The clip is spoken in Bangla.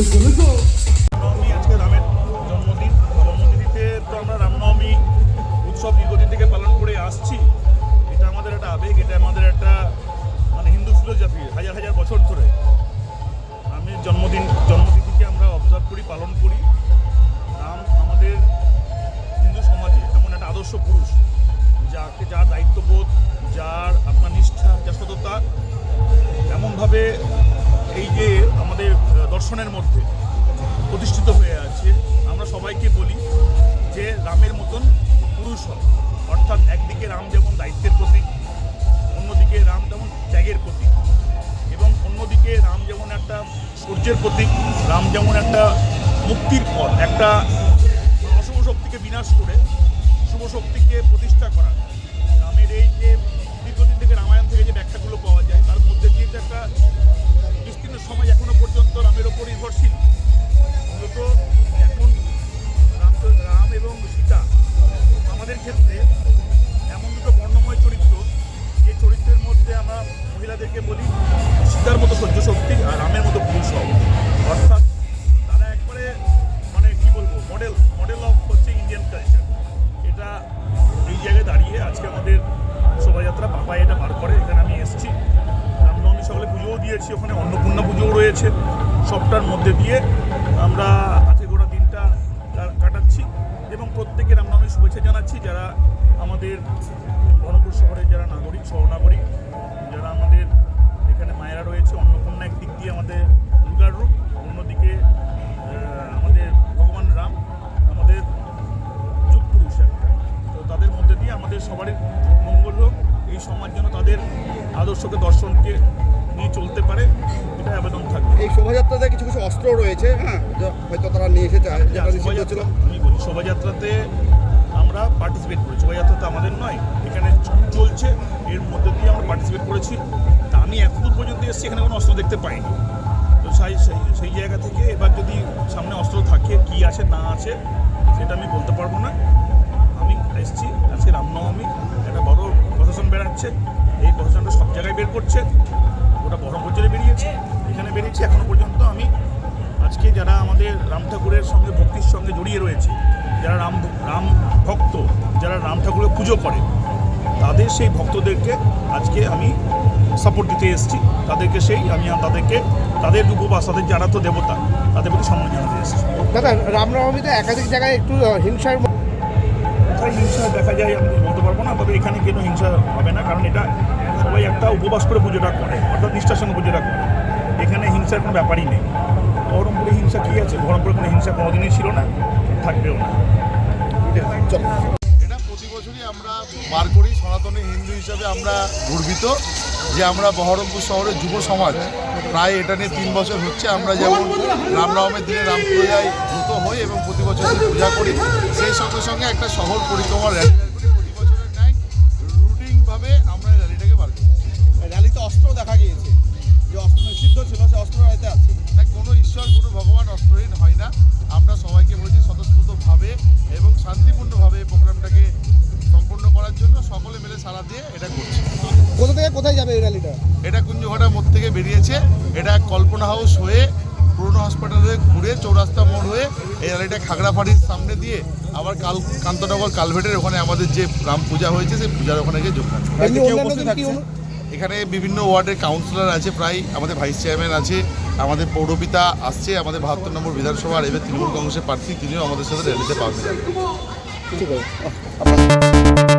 রামনবমী আজকে রামের জন্মদিন। জন্মদিনীতে তো আমরা রামনবমী উৎসব দীর্ঘদিন থেকে পালন করে আসছি। এটা আমাদের একটা আবেগ, এটা আমাদের একটা হিন্দু ফিলোসফি, হাজার হাজার বছর ধরে রামের জন্মতিথিকে আমরা অবজার্ভ করি, পালন করি। রাম আমাদের হিন্দু সমাজে এমন একটা আদর্শ পুরুষ, যার দায়িত্ববোধ, যার আপনার নিষ্ঠা, যার সততা এমনভাবে এই যে আমাদের দর্শনের মধ্যে প্রতিষ্ঠিত হয়ে আছে। আমরা সবাইকে বলি যে রামের মতন পুরুষ হয়, অর্থাৎ একদিকে রাম যেমন দায়িত্বের প্রতীক, অন্যদিকে রাম যেমন ত্যাগের প্রতীক, এবং অন্যদিকে রাম যেমন একটা সূর্যের প্রতীক, রাম যেমন একটা মুক্তির পথ, একটা অশুভ শক্তিকে বিনাশ করে শুভ শক্তিকে প্রতিষ্ঠা করা। রামের এই যে দীর্ঘদিন থেকে রামায়ণ থেকে যে ব্যাখ্যাগুলো পাওয়া যায়, তার মধ্যে দিয়ে যে একটা বিস্তীর্ণ সমাজ এখনো পর্যন্ত রামের ওপর নির্ভরশীল। মূলত এখন রাম এবং সীতা আমাদের ক্ষেত্রে এমন দুটো বর্ণময় চরিত্র, যে চরিত্রের মধ্যে আমরা মহিলাদেরকে বলি সীতার মতো সহ্য শক্তি আর রামের মতো পুরুষ হও। অর্থাৎ তারা একবারে কি বলবো, মডেল অফ হচ্ছে ইন্ডিয়ান কালচার। এটা এই জায়গায় দাঁড়িয়ে আজকে আমাদের শোভাযাত্রা বাবা এটা বার করে, এখানে আমি এসেছি। রামনবমী সকালে পুজোও দিয়েছি, ওখানে অন্নপূর্ণা পুজোও রয়েছে। সবটার মধ্যে দিয়ে আমরা আজকে গোটা দিনটা কাটাচ্ছি এবং প্রত্যেকে রামনবমীর শুভেচ্ছা জানাচ্ছি। যারা আমাদের বহরমপুর শহরের যারা নাগরিক, সহনাগরিক, যারা আমাদের এখানে মায়েরা রয়েছে, অন্নপূর্ণা একদিক দিয়ে আমাদের দুর্গার রূপ, অন্যদিকে আমাদের ভগবান রাম আমাদের যুগ পুরুষ একটা। তো তাদের মধ্যে দিয়ে আমাদের সবারই মঙ্গল হোক, এই সমাজ যেন তাদের আদর্শকে, দর্শনকে নিয়ে চলতে পারে, এটা আবেদন থাকবে। এই শোভাযাত্রাতে কিছু কিছু অস্ত্র রয়েছে, হয়তো তারা নিয়ে এসেছে। আমি বলি শোভাযাত্রাতে আমরা পার্টিসিপেট করি, শোভাযাত্রাতে আমাদের নয়, এখানে চলছে, এর মধ্যে দিয়ে আমরা পার্টিসিপেট করেছি। তা আমি এখনো পর্যন্ত এসেছি, এখানে কোনো অস্ত্র দেখতে পাইনি। তো সেই জায়গা থেকে এবার যদি সামনে অস্ত্র থাকে, কি আছে না আছে সেটা আমি বলতে পারবো না। আমি এসেছি আজকে রামনবমী, একটা বড় প্রশাসন বেরাচ্ছে, এই প্রশাসনটা সব জায়গায় বের করছে, ওটা বহরমপুর জেলে বেরিয়েছে, এখানে বেরিয়েছে। এখনও পর্যন্ত আমি আজকে যারা আমাদের রাম ঠাকুরের সঙ্গে ভক্তির সঙ্গে জড়িয়ে রয়েছে, যারা রাম ভক্ত, যারা রাম ঠাকুরের পুজো করে, তাদের সেই ভক্তদেরকে আজকে আমি সাপোর্ট দিতে এসেছি। তাদেরকে তাদের উপবাস, তাদের যারা তো দেবতা, তাদের প্রতি সম্মান জানাতে এসেছি। দাদা, রামনবমীতে একাধিক জায়গায় একটু হিংসার কোথায় হিংসা দেখা যায় আমি বলতে পারবো না, তবে এখানে কোনো হিংসা হবে না, কারণ এটা সবাই একটা উপবাস করে পুজোটা করে, অর্থাৎ নিষ্ঠার সঙ্গে পুজোটা করে। এখানে হিংসার কোনো ব্যাপারই নেই। বহরমপুরে হিংসা কী আছে? বহরমপুরে কোনো হিংসা কোনোদিনই ছিল না, থাকবেও না। এটা প্রতি বছরই আমরা বার করি। সনাতনী হিন্দু হিসাবে আমরা গর্বিত যে আমরা বহরমপুর শহরের যুব সমাজ প্রায় এটা নিয়ে 3 বছর হচ্ছে। আমরা যেমন রামনবমীর দিনে রাম পূজায় দ্রুত হই এবং প্রতি বছর পূজা করি, সেই সঙ্গে সঙ্গে একটা শহর পরিক্রমার র্যালি করি। প্রতি বছরের ন্যায় রুটিনভাবে আমরা র্যালিটাকে বার করি। র্যালিতে অস্ত্র দেখা গিয়েছে, যে অস্ত্র নিষিদ্ধ ছিল সে অস্ত্র রাইতে আছে। কোনো ঈশ্বর, কোনো ভগবান অস্ত্রহীন হয় না। আমরা সবাইকে বলছি স্বতঃস্ফূর্তভাবে এবং শান্তিপূর্ণভাবে এই প্রোগ্রামটাকে সম্পূর্ণ করার জন্য সকলে মিলে সাড়া দিয়ে এটা করছি। কোথা থেকে কোথায় যাবে এই র্যালিটা? এটা কুঞ্জঘাটার মোড় থেকে বেরিয়েছে, এটা কল্পনা হাউস হয়ে পুরনো হসপিটালে ঘুরে চৌরাস্তা মোড় হয়ে এই র্যালিটা খাগড়াফাড়ির সামনে দিয়ে আবার কান্তনগর কালভেটের ওখানে আমাদের যে রাম পূজা হয়েছে সেই পূজার ওখানে গিয়ে যোগদান। এখানে বিভিন্ন ওয়ার্ডের কাউন্সিলর আছে, প্রায় আমাদের ভাইস চেয়ারম্যান আছে, আমাদের পৌরপিতা আসছে, আমাদের 72 নম্বর বিধানসভার এবার তৃণমূল কংগ্রেসের প্রার্থী, তিনিও আমাদের সাথে র্যালিতে পাবেন। ঠিক আছে।